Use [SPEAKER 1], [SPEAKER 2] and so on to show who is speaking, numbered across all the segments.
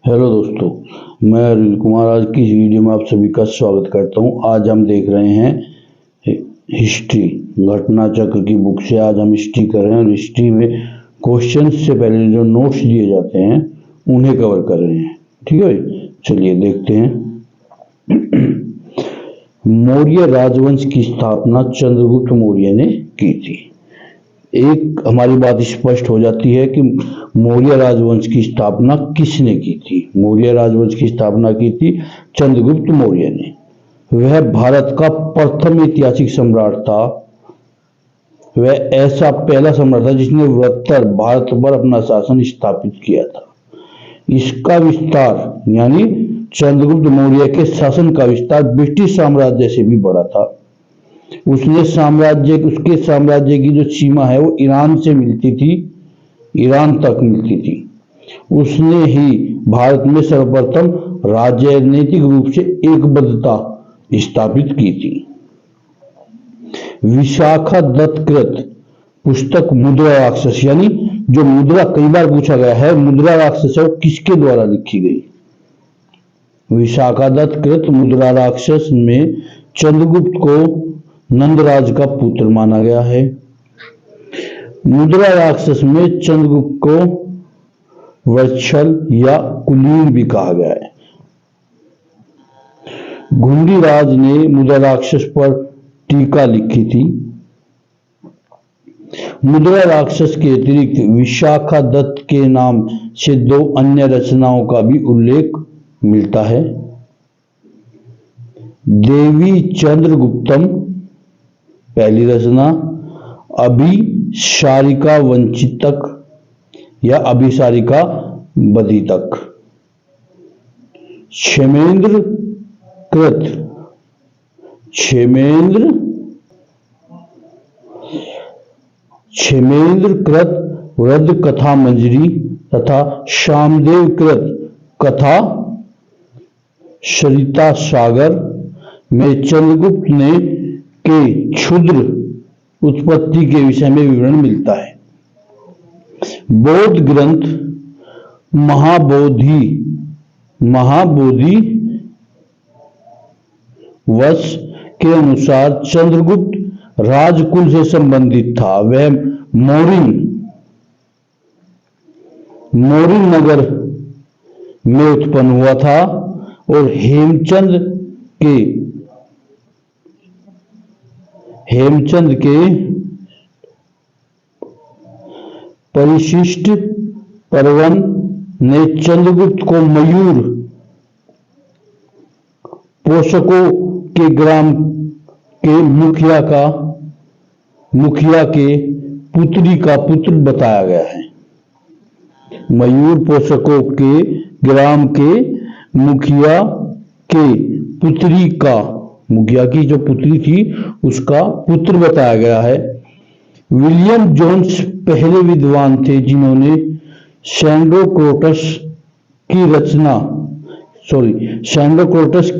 [SPEAKER 1] Hello दोस्तों, मैं अनिल कुमार आज की इस वीडियो में आप सभी का स्वागत करता हूं। आज हम देख रहे हैं हिस्ट्री घटना चक्र की बुक से। आज हम हिस्ट्री कर रहे हैं और हिस्ट्री में क्वेश्चन से पहले जो नोट्स दिए जाते हैं उन्हें कवर कर रहे हैं। ठीक है भाई, चलिए देखते हैं। मौर्य राजवंश की स्थापना चंद्रगुप्त मौर्य ने की थी। एक हमारी बात स्पष्ट हो जाती है कि मौर्य राजवंश की स्थापना किसने की थी। मौर्य राजवंश की स्थापना की थी चंद्रगुप्त मौर्य ने। वह भारत का प्रथम ऐतिहासिक सम्राट था। वह ऐसा पहला सम्राट था जिसने वृहत्तर भारत पर अपना शासन स्थापित किया था। इसका विस्तार यानी चंद्रगुप्त मौर्य के शासन का विस्तार ब्रिटिश साम्राज्य से भी बड़ा था। उसके साम्राज्य की जो सीमा है वो ईरान से मिलती थी, ईरान तक मिलती थी। उसने ही भारत में सर्वप्रथम राजनीतिक रूप से एकबद्धता स्थापित की थी। विशाखा दत्त कृत पुस्तक मुद्रा राक्षस, यानी जो मुद्रा कई बार पूछा गया है, मुद्रा राक्षस है वो किसके द्वारा लिखी गई। विशाखा दत्त कृत मुद्रा राक्षस में चंद्रगुप्त को नंदराज का पुत्र माना गया है। मुद्रा राक्षस में चंद्रगुप्त को वत्सल या कुलीन भी कहा गया है। घुंडीराज ने मुद्रा राक्षस पर टीका लिखी थी। मुद्रा राक्षस के अतिरिक्त विशाखा दत्त के नाम से दो अन्य रचनाओं का भी उल्लेख मिलता है। देवी चंद्रगुप्तम पहली रचना, अभिसारिका वंचितक या अभिसारिका बधितक। क्षेमेंद्र कृत वृद्ध कथा मंजरी तथा श्यामदेव कृत कथा सरिता सागर में चंद्रगुप्त ने के क्षुद्र उत्पत्ति के विषय में विवरण मिलता है। बौद्ध ग्रंथ महाबोधि वश के अनुसार चंद्रगुप्त राजकुल से संबंधित था। वह मोरिन नगर में उत्पन्न हुआ था और हेमचंद के परिशिष्ट परवन ने चंद्रगुप्त को मयूर पोषकों के ग्राम के मुखिया के पुत्री का पुत्र बताया गया है। मयूर पोषकों के ग्राम के मुखिया के पुत्री का, मुखिया की जो पुत्री थी उसका पुत्र बताया गया है। विलियम जोन्स पहले विद्वान थे जिन्होंने सैंडोक्रोटस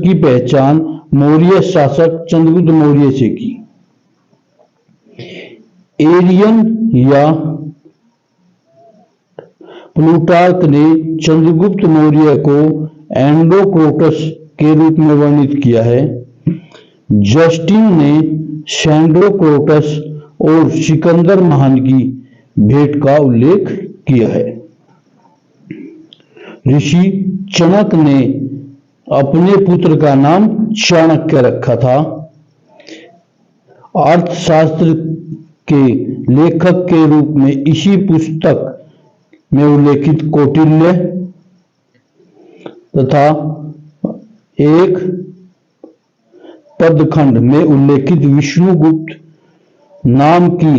[SPEAKER 1] की पहचान मौर्य शासक चंद्रगुप्त मौर्य से की। एरियन या प्लूटार्क ने चंद्रगुप्त मौर्य को एंडोक्रोटस के रूप में वर्णित किया है। जस्टिन ने सैंडोक्रोटस और सिकंदर महान की भेंट का उल्लेख किया है। ऋषि चाणक्य ने अपने पुत्र का नाम चाणक्य रखा था। अर्थशास्त्र के लेखक के रूप में इसी पुस्तक में उल्लेखित कौटिल्य तथा एक पदखंड में उल्लेखित विष्णुगुप्त नाम की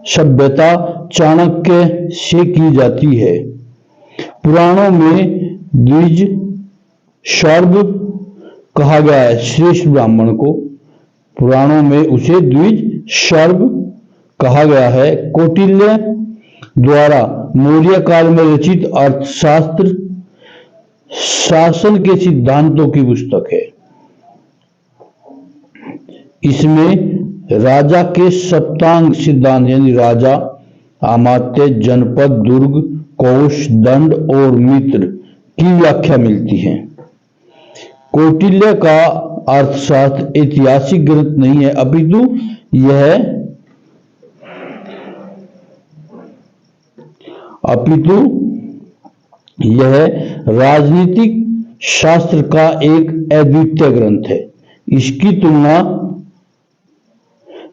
[SPEAKER 1] सभ्यता चाणक्य से की जाती है। पुराणों में द्विज सर्व कहा गया है श्रेष्ठ ब्राह्मण को। पुराणों में उसे द्विज सर्व कहा गया है। कौटिल्य द्वारा मौर्य काल में रचित अर्थशास्त्र शासन के सिद्धांतों की पुस्तक है। इसमें राजा के सप्तांग सिद्धांत यानी राजा, अमात्य, जनपद, दुर्ग, कोष, दंड और मित्र की व्याख्या मिलती है। कौटिल्य का अर्थशास्त्र ऐतिहासिक ग्रंथ नहीं है, अपितु यह राजनीतिक शास्त्र का एक अद्वितीय ग्रंथ है। इसकी तुलना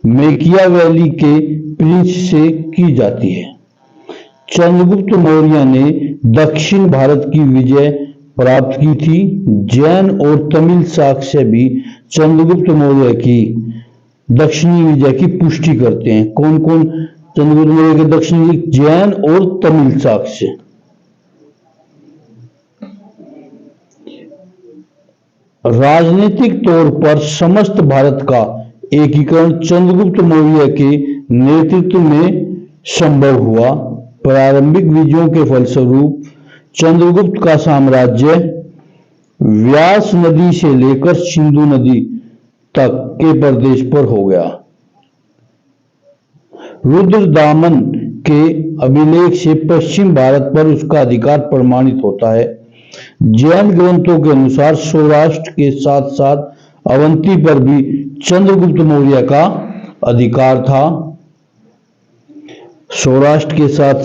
[SPEAKER 1] मैकियावेली के प्रिंस से की जाती है। चंद्रगुप्त मौर्य ने दक्षिण भारत की विजय प्राप्त की थी। जैन और तमिल साक्ष्य भी चंद्रगुप्त मौर्य की दक्षिणी विजय की पुष्टि करते हैं। कौन कौन चंद्रगुप्त मौर्य के दक्षिणी? जैन और तमिल साक्ष्य। राजनीतिक तौर पर समस्त भारत का एकीकरण चंद्रगुप्त मौर्य के नेतृत्व में संभव हुआ। प्रारंभिक विजयों के फलस्वरूप चंद्रगुप्त का साम्राज्य व्यास नदी से लेकर सिंधु नदी तक के प्रदेश पर हो गया। रुद्रदामन के अभिलेख से पश्चिम भारत पर उसका अधिकार प्रमाणित होता है। जैन ग्रंथों के अनुसार सौराष्ट्र के साथ साथ अवंती पर भी चंद्रगुप्त मौर्य का अधिकार था। सौराष्ट्र के साथ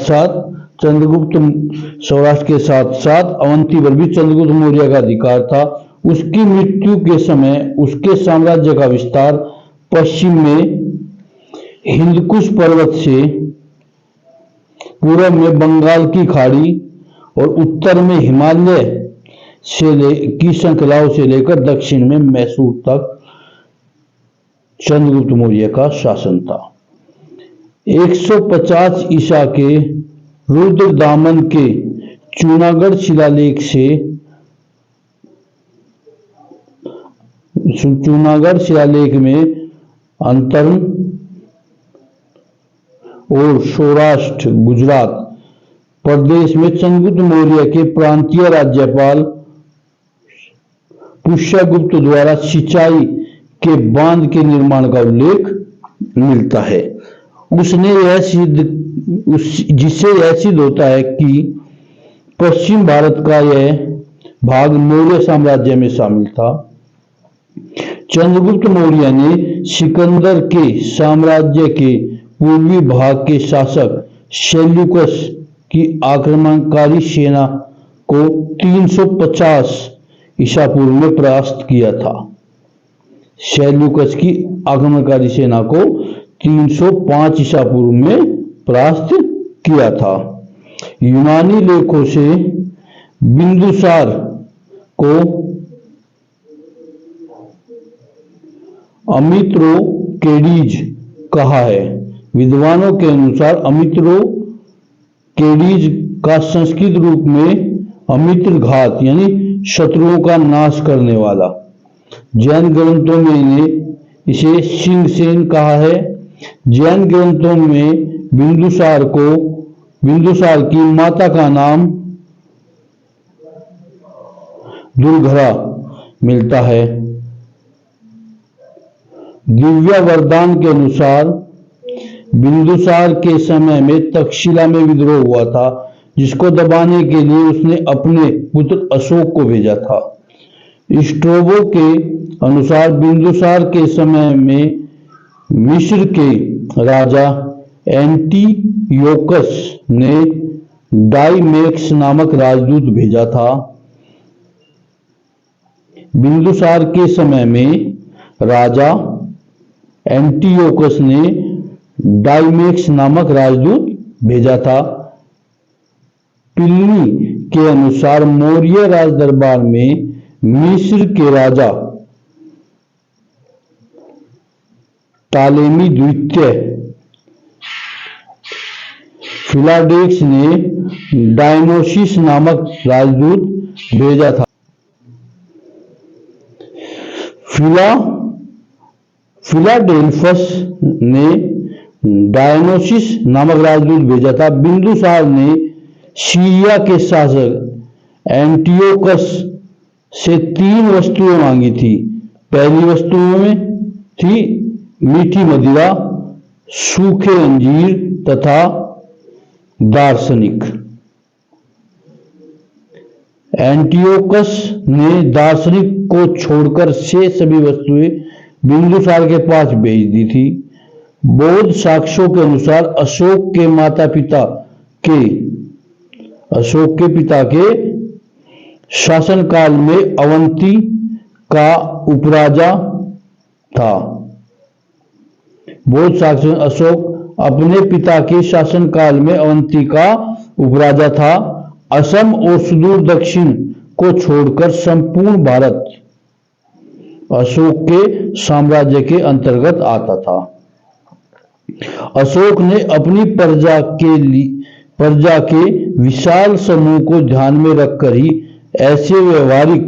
[SPEAKER 1] साथ अवंती पर भी चंद्रगुप्त मौर्य का अधिकार था। उसकी मृत्यु के समय उसके साम्राज्य का विस्तार पश्चिम में हिंदकुश पर्वत से, पूर्व में बंगाल की खाड़ी और उत्तर में हिमालय की श्रृंखलाओं से लेकर दक्षिण में मैसूर तक चंद्रगुप्त मौर्य का शासन था। 150 ईसा के रुद्रदामन के चूनागढ़ शिलालेख में अंतरन और सौराष्ट्र गुजरात प्रदेश में चंद्रगुप्त मौर्य के प्रांतीय राज्यपाल पुष्यगुप्त द्वारा सिंचाई के बांध के निर्माण का उल्लेख मिलता है। जिससे यह सिद्ध होता है कि पश्चिम भारत का यह भाग मौर्य साम्राज्य में शामिल था। चंद्रगुप्त मौर्य ने सिकंदर के साम्राज्य के पूर्वी भाग के शासक सेल्यूकस की आक्रमणकारी सेना को 350 ईसा पूर्व में परास्त किया था। सेल्यूकस की आक्रमणकारी सेना को 305 ईसा पूर्व में परास्त किया था। यूनानी लेखों से बिंदुसार को अमित्रोकेडीज कहा है। विद्वानों के अनुसार अमित्रोकेडीज का संस्कृत रूप में अमित्रघात यानी शत्रुओं का नाश करने वाला। जैन ग्रंथों में इसे सिंहसेन कहा है। जैन ग्रंथों में बिंदुसार की माता का नाम दुर्घरा मिलता है। दिव्य वरदान के अनुसार बिंदुसार के समय में तक्षशिला में विद्रोह हुआ था, जिसको दबाने के लिए उसने अपने पुत्र अशोक को भेजा था। स्ट्रोबो के अनुसार बिंदुसार के समय में मिस्र के राजा एंटियोकस ने डाइमेक्स नामक राजदूत भेजा था। बिंदुसार के समय में राजा एंटियोकस ने डाइमेक्स नामक राजदूत भेजा था। प्लिनी के अनुसार मौर्य राजदरबार में मिस्र के राजा टालेमी द्वितीय फिलाडेक्स ने डायनोसिस नामक राजदूत भेजा था। फिलाडेल्फस ने डायनोसिस नामक राजदूत भेजा था। बिंदुसार ने सीरिया के शासक एंटियोकस से 3 वस्तुएं मांगी थी। पहली वस्तुओं में थी मीठी मदिरा, सूखे अंजीर तथा दार्शनिक। एंटियोकस ने दार्शनिक को छोड़कर शेष सभी वस्तुएं बिंदुसार के पास भेज दी थी। बौद्ध साक्ष्यों के अनुसार अशोक के पिता के शासनकाल में अवंती का उपराजा था। बौद्ध साक्ष्य अशोक अपने पिता के शासनकाल में अवंती का उपराजा था। असम और सुदूर दक्षिण को छोड़कर संपूर्ण भारत अशोक के साम्राज्य के अंतर्गत आता था। अशोक ने अपनी प्रजा के विशाल समूह को ध्यान में रखकर ही ऐसे व्यवहारिक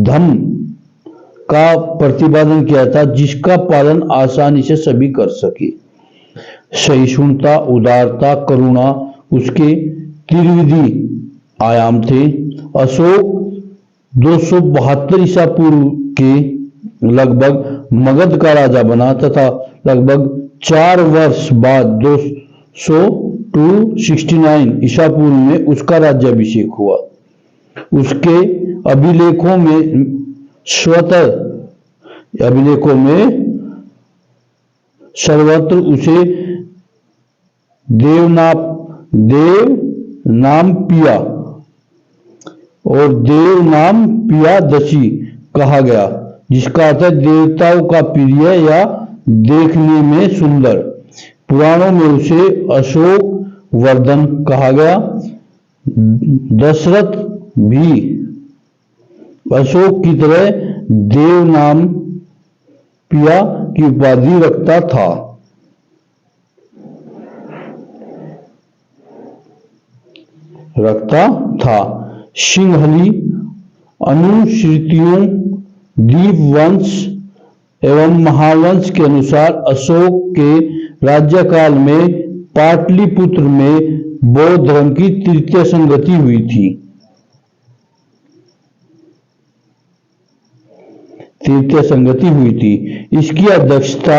[SPEAKER 1] धर्म का प्रतिपादन किया था जिसका पालन आसानी से सभी कर सके। सहिष्णुता, उदारता, करुणा उसके त्रिविधि आयाम थे। अशोक 272 ईसा पूर्व के लगभग मगध का राजा बना तथा लगभग 4 वर्ष बाद 269 ईसा पूर्व में उसका राज्याभिषेक हुआ। उसके अभिलेखों में सर्वत्र उसे देव नाम पिया और देव नाम पियादशी कहा गया, जिसका अर्थ है देवताओं का प्रिय या देखने में सुंदर। पुराणों में उसे अशोक वर्धन कहा गया। दशरथ भी अशोक की तरह देव नाम पिया की उपाधि रखता था। सिंहली अनुश्रुतियों, दीपवंश एवं महावंश के अनुसार अशोक के राज्यकाल में पाटलिपुत्र में बौद्ध धर्म की तृतीय संगति हुई थी। इसकी अध्यक्षता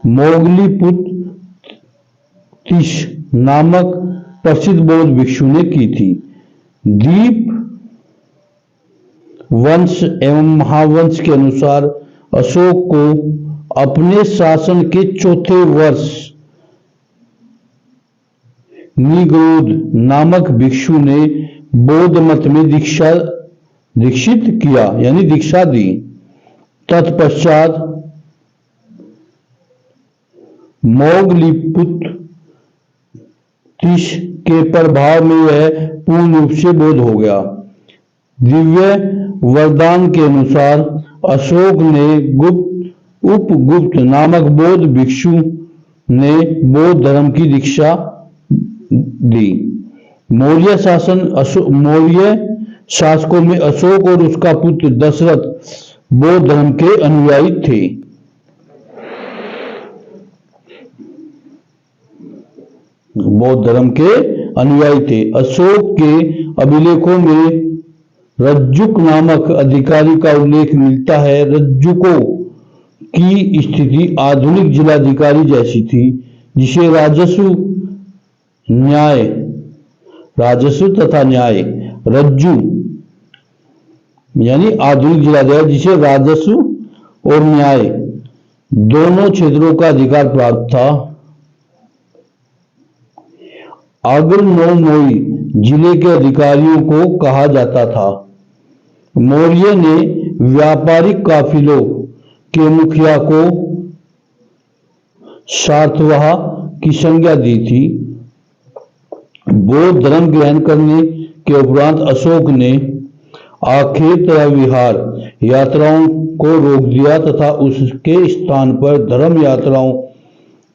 [SPEAKER 1] मोगलीपुत्र नामक प्रसिद्ध बौद्ध भिक्षु ने की थी। दीप वंश एवं महावंश के अनुसार अशोक को अपने शासन के चौथे वर्ष निगरोध नामक भिक्षु ने बौद्ध मत में दीक्षित किया यानी दीक्षा दी। तत्पश्चात मोगलीपुत्र के प्रभाव में वह पूर्ण रूप से बौद्ध हो गया। दिव्य वरदान के अनुसार अशोक ने उपगुप्त नामक बौद्ध भिक्षु ने बौद्ध धर्म की दीक्षा दी। मौर्य शासकों में अशोक और उसका पुत्र दशरथ बौद्ध धर्म के अनुयायी थे। अशोक के अभिलेखों में रज्जुक नामक अधिकारी का उल्लेख मिलता है। रज्जुकों की स्थिति आधुनिक जिलाधिकारी जैसी थी, जिसे राजस्व तथा न्याय रज्जु यानी आधुनिक जिलाधिकारी जिसे राजस्व और न्याय दोनों क्षेत्रों का अधिकार प्राप्त था। अग्रनोमोई जिले के अधिकारियों को कहा जाता था। मौर्य ने व्यापारिक काफिलों के मुखिया को सातवाह की संज्ञा दी थी। बौद्ध धर्म ग्रहण करने के उपरांत अशोक ने आखेट विहार यात्राओं को रोक दिया तथा उसके स्थान पर धर्म यात्राओं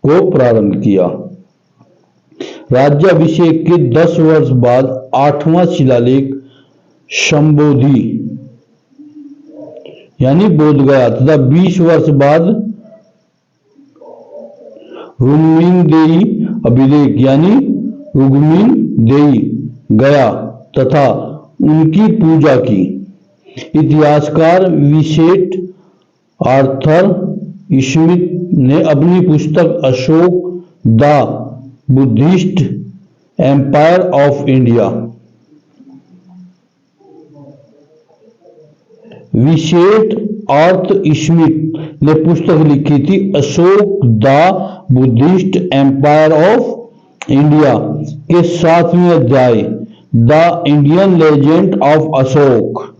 [SPEAKER 1] को प्रारंभ किया। राज्याभिषेक के 10 वर्ष बाद 8वां शिलालेख संबोधि यानी बोध गया तथा 20 वर्ष बाद रुग्मिंदेयी अभिलेख यानी रुग्मिंदेयी गया तथा उनकी पूजा की। इतिहासकार विसेट आर्थर स्मिथ ने अपनी पुस्तक Ashoka the Buddhist emperor of India. विशेष अर्थ स्मिथ ने पुस्तक लिखी थी Ashoka the Buddhist emperor of India के 7वें अध्याय the Indian legend of Ashoka.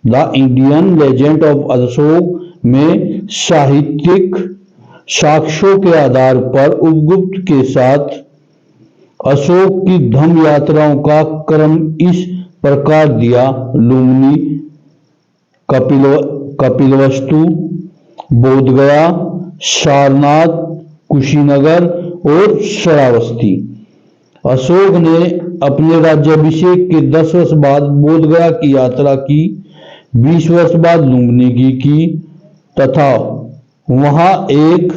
[SPEAKER 1] The Indian legend of Ashoka में साहित्यिक साक्ष्यों के आधार पर उपगुप्त के साथ अशोक की धम्म यात्राओं का क्रम इस प्रकार दिया। लुम्बिनी, कपिलवस्तु, बोधगया, सारनाथ, कुशीनगर और श्रावस्ती। अशोक ने अपने राज्याभिषेक के 10 वर्ष बाद बोधगया की यात्रा की, 20 वर्ष बाद लुम्बिनी की तथा वहां एक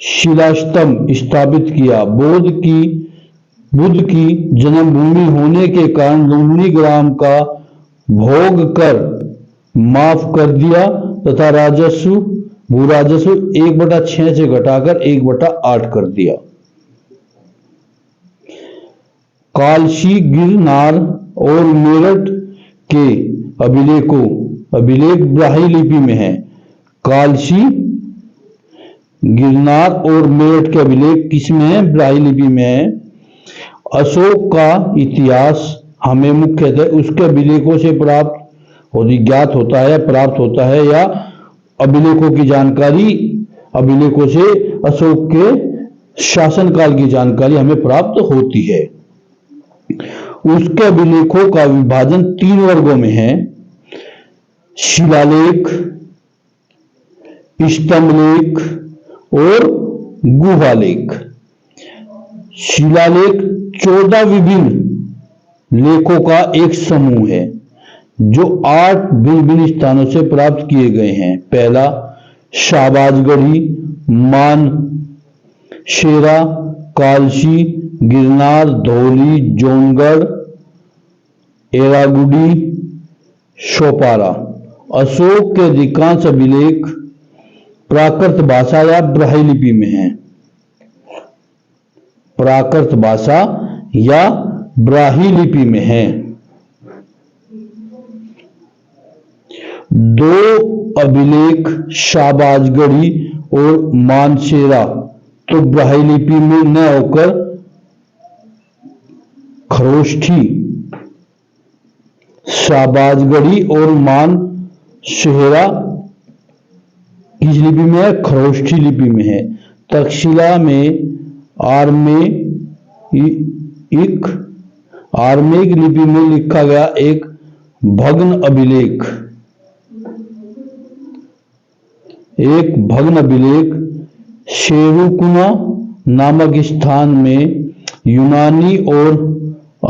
[SPEAKER 1] शिलास्तंभ स्थापित किया। बुद्ध की जन्मभूमि होने के कारण लुम्बिनी ग्राम का भोग कर माफ कर दिया तथा भू राजस्व 1/6 से घटाकर 1/8 कर दिया। कालसी, गिरनार और मेरठ के अभिलेख ब्राह्मी लिपि में है। कालसी, गिरनार और मेरठ के अभिलेख किसमें है? ब्राह्मी लिपि में है। अशोक का इतिहास हमें मुख्यतः उसके अभिलेखों से ज्ञात होता है, प्राप्त होता है, या अभिलेखों की जानकारी, अभिलेखों से अशोक के शासनकाल की जानकारी हमें प्राप्त होती है। उसके अभिलेखों का विभाजन 3 वर्गों में है: शिलालेख, स्तंभलेख और गुहालेख। शिलालेख 14 विभिन्न लेखों का एक समूह है जो 8 भिन्न स्थानों से प्राप्त किए गए हैं। पहला शाहबाजगढ़ी, मानसेरा, कालसी, गिरनार, धौली, जोनगढ़, एरागुडी, सोपारा। अशोक के अधिकांश अभिलेख प्राकृत भाषा या ब्राह्मी लिपि में हैं। प्राकृत भाषा या ब्राह्मी लिपि में है। 2 अभिलेख शाहबाजगढ़ी और मानसेरा तो ब्राह्मी लिपि में न होकर खरोष्ठी, शाहबाजगढ़ी और मानसेरा किस लिपि में है? खरोष्ठी लिपि में है। तक्षशिला में आर्मेयिक लिपि में लिखा गया एक भग्न अभिलेख शेरुकुना नामक स्थान में यूनानी और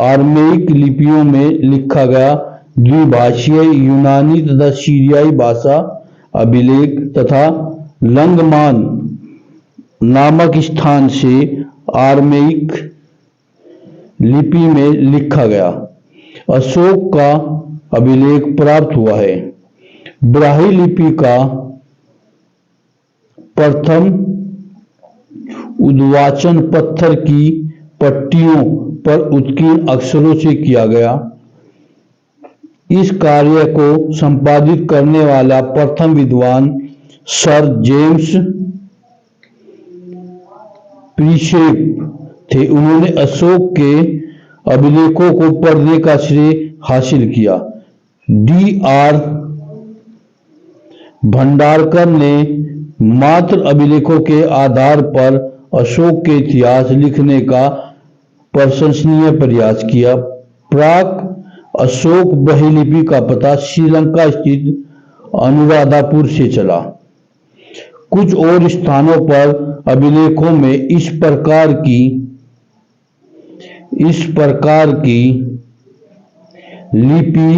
[SPEAKER 1] आर्मेयिक लिपियों में लिखा गया द्विभाषीय यूनानी तथा सीरियाई भाषा अभिलेख तथा लंगमान नामक स्थान से आर्मेयिक लिपि में लिखा गया अशोक का अभिलेख प्राप्त हुआ है। ब्राह्मी लिपि का प्रथम उद्वाचन पत्थर की पट्टियों पर उत्कीर्ण अक्षरों से किया गया। इस कार्य को संपादित करने वाला प्रथम विद्वान सर जेम्स प्रिंसेप थे। उन्होंने अशोक के अभिलेखों को पढ़ने का श्रेय हासिल किया। D.R. भंडारकर ने मात्र अभिलेखों के आधार पर अशोक के इतिहास लिखने का प्रशंसनीय प्रयास किया। प्राक अशोक ब्राह्मी लिपि का पता श्रीलंका स्थित अनुराधापुर से चला। कुछ और स्थानों पर अभिलेखों में इस प्रकार की लिपि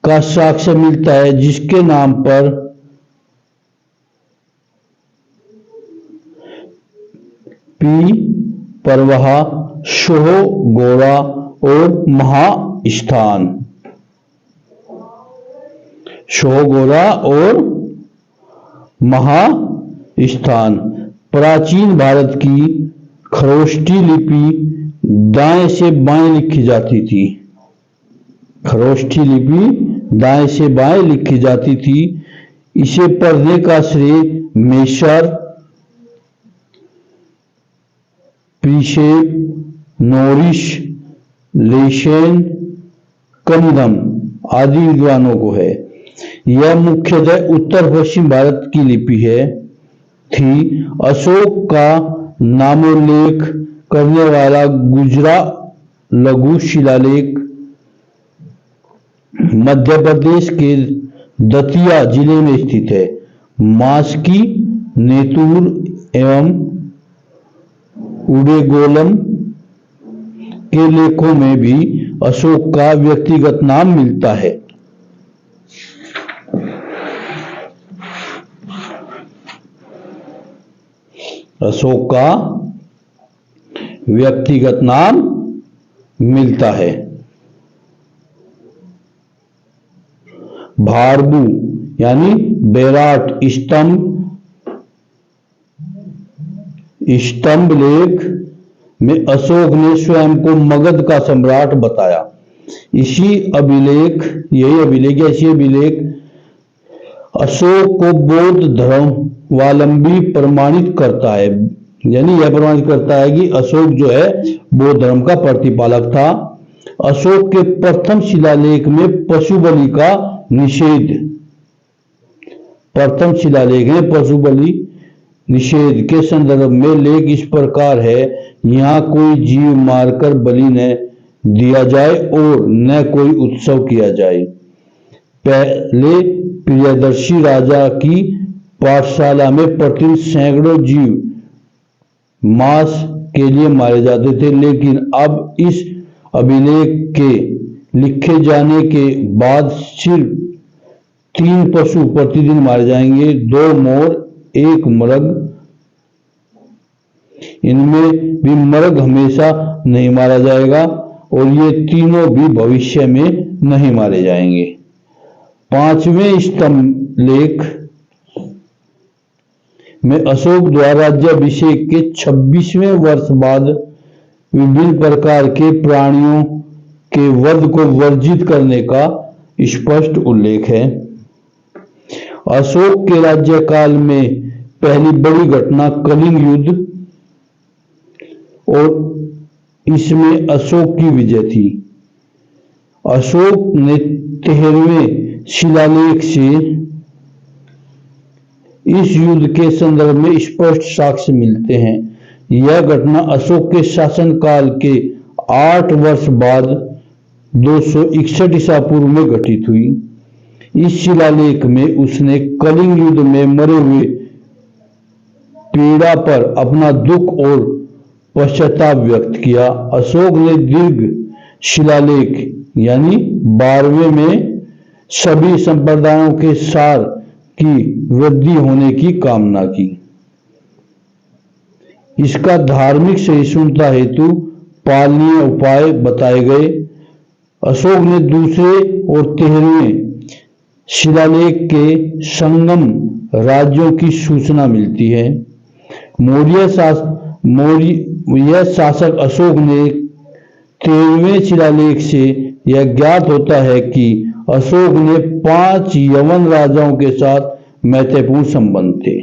[SPEAKER 1] का साक्ष्य मिलता है जिसके नाम पर पी परवाह, शोह गोरा और महास्थान प्राचीन भारत की खरोष्टी लिपि दाएं से बाएं लिखी जाती थी। खरोष्टी लिपि दाएं से बाएं लिखी जाती थी। इसे पढ़ने का श्रेय मेसर प्रीसेप, नोरिस, लेशेन, कनिंघम आदि विद्वानों को है। यह मुख्यतः उत्तर पश्चिम भारत की लिपि थी। अशोक का नामोल्लेख करने वाला गुजरा लघु शिलालेख मध्य प्रदेश के दतिया जिले में स्थित है। मास्की, नेतूर एवं उडेगोलम के लेखों में भी अशोक का व्यक्तिगत नाम मिलता है। अशोक का व्यक्तिगत नाम मिलता है। भारबू यानी बैराट स्तंभ लेख में अशोक ने स्वयं को मगध का सम्राट बताया। यही अभिलेख अशोक को बौद्ध धर्मावलंबी प्रमाणित करता है। यानी यह प्रमाणित करता है कि अशोक जो है बौद्ध धर्म का प्रतिपालक था। अशोक के प्रथम शिलालेख में पशु बलि का निषेध, प्रथम शिलालेख में पशु बलि निषेध के संदर्भ में लेख इस प्रकार है। यहाँ कोई जीव मारकर बलि न दिया जाए और न कोई उत्सव किया जाए। पहले प्रियदर्शी राजा की पाठशाला में प्रतिदिन सैकड़ों जीव मांस के लिए मारे जाते थे, लेकिन अब इस अभिलेख के लिखे जाने के बाद सिर्फ 3 पशु प्रतिदिन मारे जाएंगे, 2 मोर, 1 मृग। इनमें भी मृग हमेशा नहीं मारा जाएगा और ये तीनों भी भविष्य में नहीं मारे जाएंगे। 5वें स्तंभ लेख में अशोक द्वारा राज्याभिषेक के 26वें वर्ष बाद विभिन्न प्रकार के प्राणियों के वध को वर्जित करने का स्पष्ट उल्लेख है। अशोक के राज्यकाल में पहली बड़ी घटना कलिंग युद्ध और इसमें अशोक की विजय थी। अशोक ने 13वें शिलालेख से इस युद्ध के संदर्भ में स्पष्ट साक्ष्य मिलते हैं। यह घटना अशोक के शासनकाल के 8 वर्ष बाद 261 ईसा पूर्व में घटित हुई। इस शिलालेख में उसने कलिंग युद्ध में मरे हुए पीड़ा पर अपना दुख और पश्चाताप व्यक्त किया। अशोक ने दीर्घ शिलालेख यानी 12वें में सभी संप्रदायों के सार की वृद्धि होने की कामना की। इसका धार्मिक सहिष्णुता हेतु पालनीय उपाय बताए गए। अशोक ने दूसरे और 13वें शिलालेख के संगम राज्यों की सूचना मिलती है। मौर्य शासक अशोक ने 13वें शिलालेख से यह ज्ञात होता है कि अशोक ने 5 यवन राजाओं के साथ मैत्रीपूर्ण संबंध थे।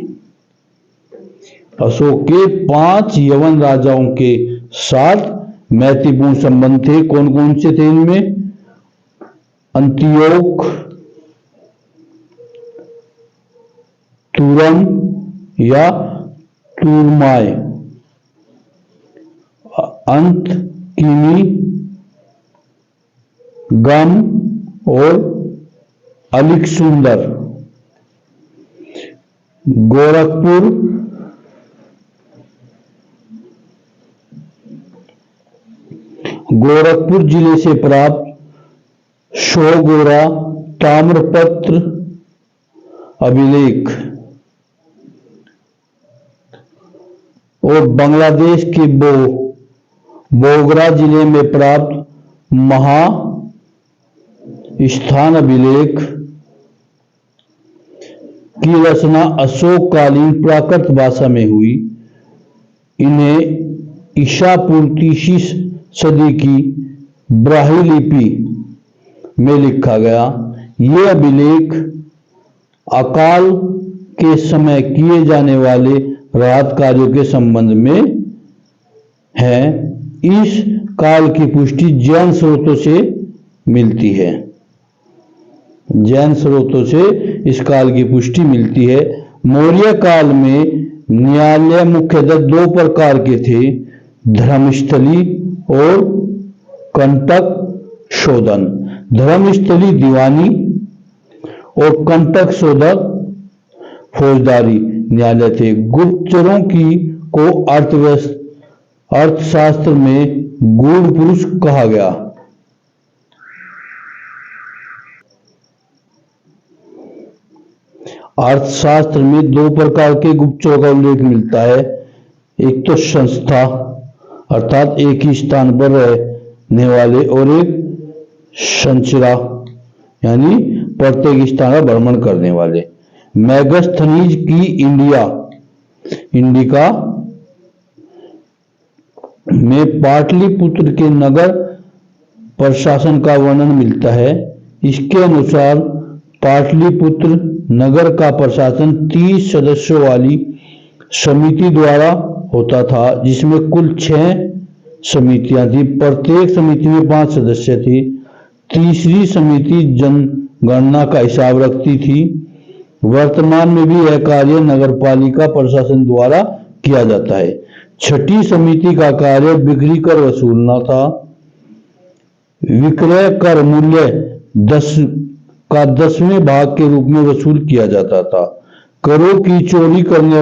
[SPEAKER 1] अशोक के 5 यवन राजाओं के साथ मैत्रीपूर्ण संबंध थे। कौन कौन से थे इनमें? अंतियोक, तुरम या तुरमाय, अंत, किमी, गम और अलिकसुंदर। गोरखपुर जिले से प्राप्त शोगोरा ताम्रपत्र अभिलेख और बांग्लादेश के बोगरा जिले में प्राप्त महा स्थान अभिलेख की रचना अशोककालीन प्राकृत भाषा में हुई। इन्हें ईसा पूर्व तीसरी सदी की ब्राह्मी लिपि में लिखा गया। ये अभिलेख अकाल के समय किए जाने वाले राहत कार्यों के संबंध में है। इस काल की पुष्टि जैन स्रोतों से मिलती है। जैन स्रोतों से इस काल की पुष्टि मिलती है। मौर्य काल में न्यायालय मुख्यतः दो प्रकार के थे, धर्मस्थली और कंटक शोधन। धर्मस्थली दीवानी और कंटक शोधक फौजदारी न्यायालय थे। गुप्तचरों को अर्थशास्त्र में गूढ़ पुरुष कहा गया। अर्थशास्त्र में दो प्रकार के गुप्तचरों का उल्लेख मिलता है। एक तो संस्था अर्थात एक ही स्थान पर रहने वाले, और एक संचरा यानी प्रत्येक स्थान का भ्रमण करने वाले। मैगस्थनीज की इंडिका में पाटलिपुत्र के नगर प्रशासन का वर्णन मिलता है। इसके अनुसार पाटलिपुत्र नगर का प्रशासन 30 सदस्यों वाली समिति द्वारा होता था, जिसमें कुल 6 समितियां थी। प्रत्येक समिति में 5 सदस्य थे। तीसरी समिति जनगणना का हिसाब रखती थी। वर्तमान में भी यह कार्य नगरपालिका प्रशासन द्वारा किया जाता है। छठी समिति का कार्य बिक्री कर वसूलना था। विक्रय कर मूल्य 10वें भाग के रूप में वसूल किया जाता था। करों की चोरी करने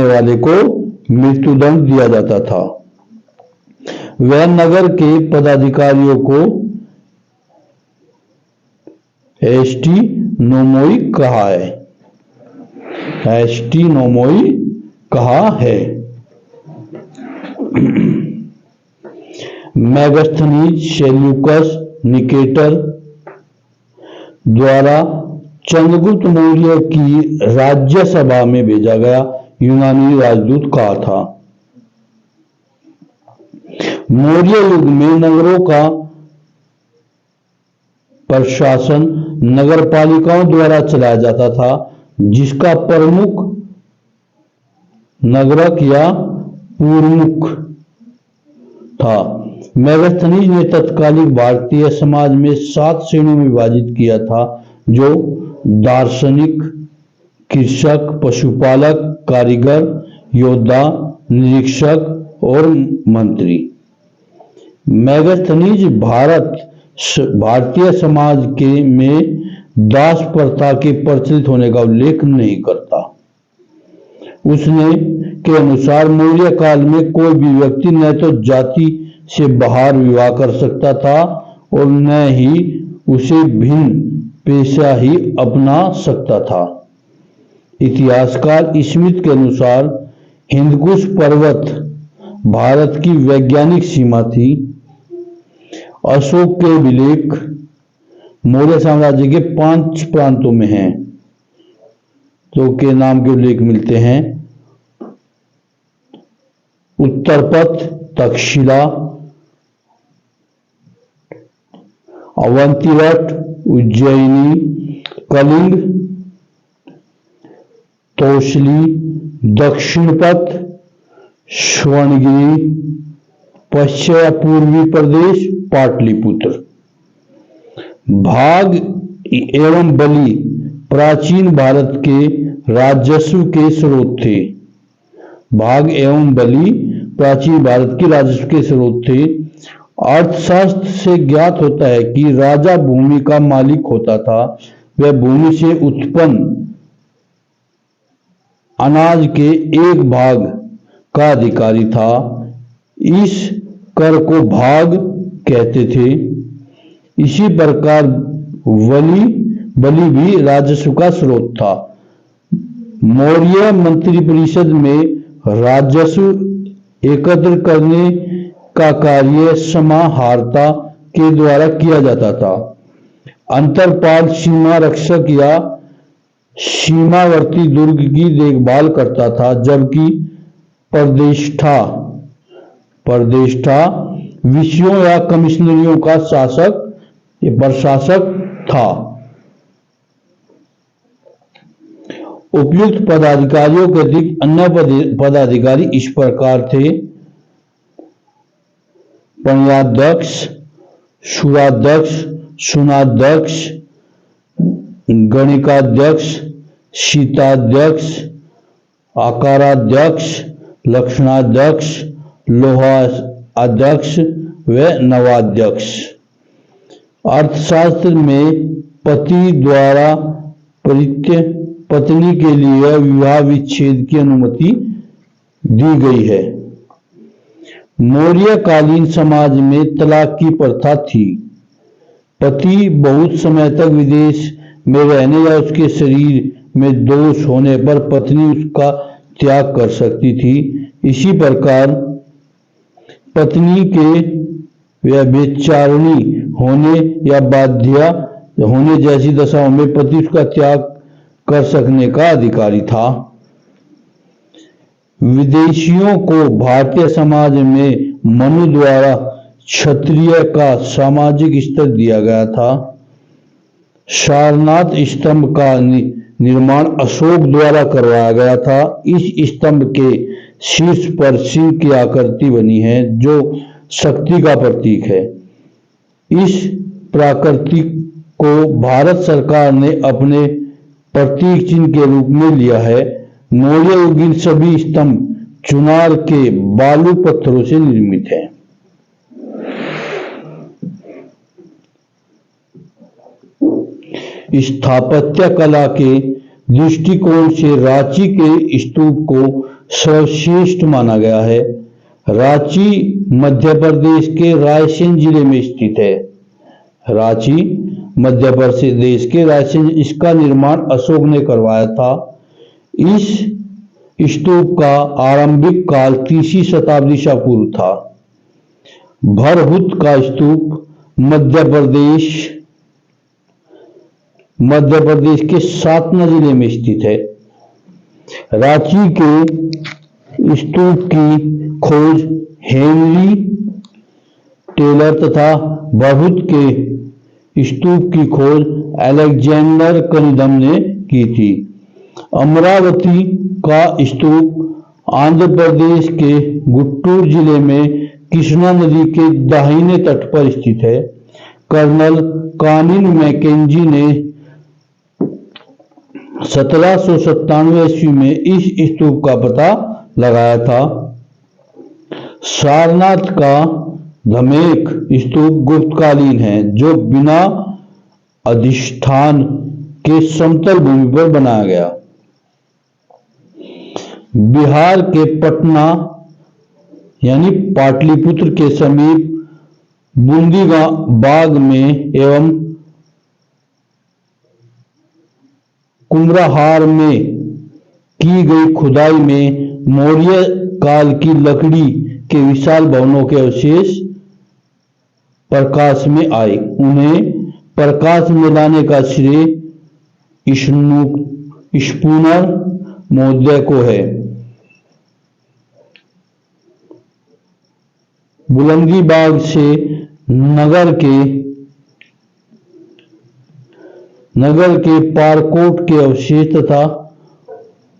[SPEAKER 1] वाले को मृत्युदंड दिया जाता था। वह नगर के पदाधिकारियों को एसटी नोमोई कहा है। मैगस्थनीज सेल्यूकस निकेटर द्वारा चंद्रगुप्त मौर्य की राज्यसभा में भेजा गया यूनानी राजदूत कहा था। मौर्य युग में नगरों का प्रशासन नगरपालिकाओं द्वारा चलाया जाता था, जिसका प्रमुख नगरक या पुरमुख था। मैगस्थनीज ने तत्कालीन भारतीय समाज में 7 श्रेणियों में विभाजित किया था, जो दार्शनिक, कृषक, पशुपालक, कारीगर, योद्धा, निरीक्षक और मंत्री। मैगस्थनीज भारतीय समाज में दास प्रथा के प्रचलित होने का उल्लेख नहीं करता। उसने के अनुसार मौर्य काल में कोई भी व्यक्ति न तो जाति से बाहर विवाह कर सकता था और न ही उसे भिन्न पेशा ही अपना सकता था। इतिहासकार स्मिथ के अनुसार हिंदकुश पर्वत भारत की वैज्ञानिक सीमा थी। अशोक के अभिलेख मौर्य साम्राज्य के 5 प्रांतों में हैं, जो के नाम के उल्लेख मिलते हैं। उत्तरपथ, तक्षशिला, अवंतिवट, उज्जैनी, कलिंग, तोसली, दक्षिणपथ, स्वर्णगिरी, पश्चिम पूर्वी प्रदेश, पाटलिपुत्र। भाग एवं बलि प्राचीन भारत के राजस्व के स्रोत थे। भाग एवं बलि प्राचीन भारत के राजस्व के स्रोत थे। अर्थशास्त्र से ज्ञात होता है कि राजा भूमि का मालिक होता था। वह भूमि से उत्पन्न अनाज के एक भाग का अधिकारी था। इस कर को भाग कहते थे। इसी प्रकार बलि भी राजस्व का स्रोत था। मौर्य मंत्रिपरिषद में राजस्व एकत्र करने का कार्य समाहर्ता के द्वारा किया जाता था। अंतरपाल, सीमा रक्षक या सीमावर्ती दुर्ग की देखभाल करता था, जबकि प्रदेष्टा प्रदेष्टा विषयों या कमिश्नरियों का प्रशासक था। उपयुक्त पदाधिकारियों के अतिरिक्त अन्य पदाधिकारी इस प्रकार थे: प्रणयाध्यक्ष, सुराध्यक्ष, सुनाध्यक्ष, गणिकाध्यक्ष, शीताध्यक्ष, आकाराध्यक्ष, लक्षणाध्यक्ष, लोहाध्यक्ष व नवाध्यक्ष। अर्थशास्त्र में पति द्वारा पत्नी के लिए विवाह विच्छेद की अनुमति दी गई है। मौर्यकालीन समाज में तलाक की प्रथा थी। पति बहुत समय तक विदेश में रहने या उसके शरीर में दोष होने पर पत्नी उसका त्याग कर सकती थी। इसी प्रकार पत्नी के व्यभिचारिणी होने या बाध्य होने जैसी दशाओं में पति उसका त्याग कर सकने का अधिकारी था। विदेशियों को भारतीय समाज में मनु द्वारा क्षत्रिय का सामाजिक स्तर दिया गया था। सारनाथ स्तंभ का निर्माण अशोक द्वारा करवाया गया था। इस स्तंभ के शीर्ष पर सिंह की आकृति बनी है, जो शक्ति का प्रतीक है। इस प्राकृति को भारत सरकार ने अपने प्रतीक चिन्ह के रूप में लिया है। मौर्य युगीन सभी स्तंभ चुनार के बालू पत्थरों से निर्मित हैं। स्थापत्य कला के दृष्टिकोण से रांची के स्तूप को सर्वश्रेष्ठ माना गया है। रांची मध्य प्रदेश के रायसेन जिले में स्थित है। रांची मध्य प्रदेश के रायसेन, इसका निर्माण अशोक ने करवाया था। इस स्तूप का आरंभिक काल 3वीं शताब्दी से पूर्व था। भरहुत का स्तूप मध्य प्रदेश के सातना जिले में स्थित है। रांची के स्तूप की खोज हेनरी टेलर तथा भरहुत के स्तूप की खोज अलेक्जेंडर कनिंघम ने की थी। अमरावती का स्तूप आंध्र प्रदेश के गुंटूर जिले में कृष्णा नदी के दाहिने तट पर स्थित है। कर्नल कॉनिन मैकेंजी ने 1797 ईस्वी में इस स्तूप का पता लगाया था। सारनाथ का धमेक स्तूप गुप्तकालीन है, जो बिना अधिष्ठान के समतल भूमि पर बनाया गया। बिहार के पटना यानी पाटलिपुत्र के समीप बूंदी बाग में एवं कुम्हराहार में की गई खुदाई में मौर्य काल की लकड़ी के विशाल भवनों के अवशेष प्रकाश में आए। उन्हें प्रकाश में लाने का श्रेय स्पूनर महोदय को है। बुलंदीबाग से नगर के पारकोट के अवशेष तथा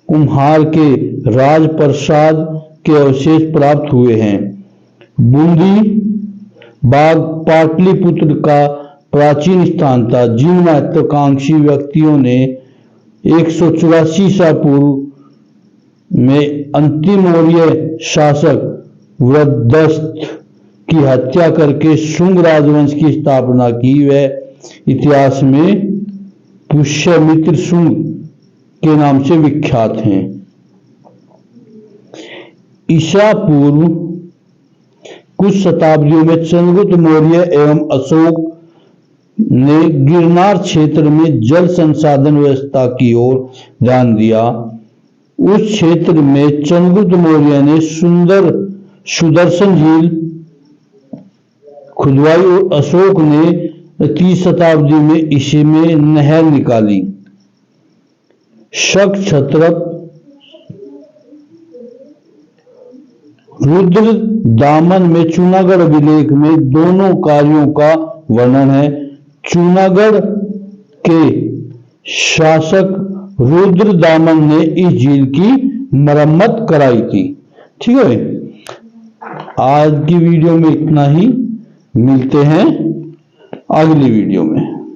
[SPEAKER 1] कुम्हार के राजप्रसाद के अवशेष प्राप्त हुए हैं। बूंदी बाग पाटलिपुत्र का प्राचीन स्थान था, जिन महत्वाकांक्षी व्यक्तियों ने 184 ईसा पूर्व में अंतिम मौर्य शासक वृद्धस्त की हत्या करके शुंग राजवंश की स्थापना की, वह इतिहास में पुष्यमित्र शुंग के नाम से विख्यात हैं। ईसा पूर्व कुछ शताब्दियों में चंद्रगुप्त मौर्य एवं अशोक ने गिरनार क्षेत्र में जल संसाधन व्यवस्था की ओर ध्यान दिया। उस क्षेत्र में चंद्रगुप्त मौर्य ने सुदर्शन झील खुदवाई और अशोक ने 3 शताब्दी में इसी में नहर निकाली। शक छत्रप रुद्र दामन में चूनागढ़ अभिलेख में दोनों कार्यों का वर्णन है। चूनागढ़ के शासक रुद्र दामन ने इस झील की मरम्मत कराई थी। ठीक है, आज की वीडियो में इतना ही, मिलते हैं अगली वीडियो में।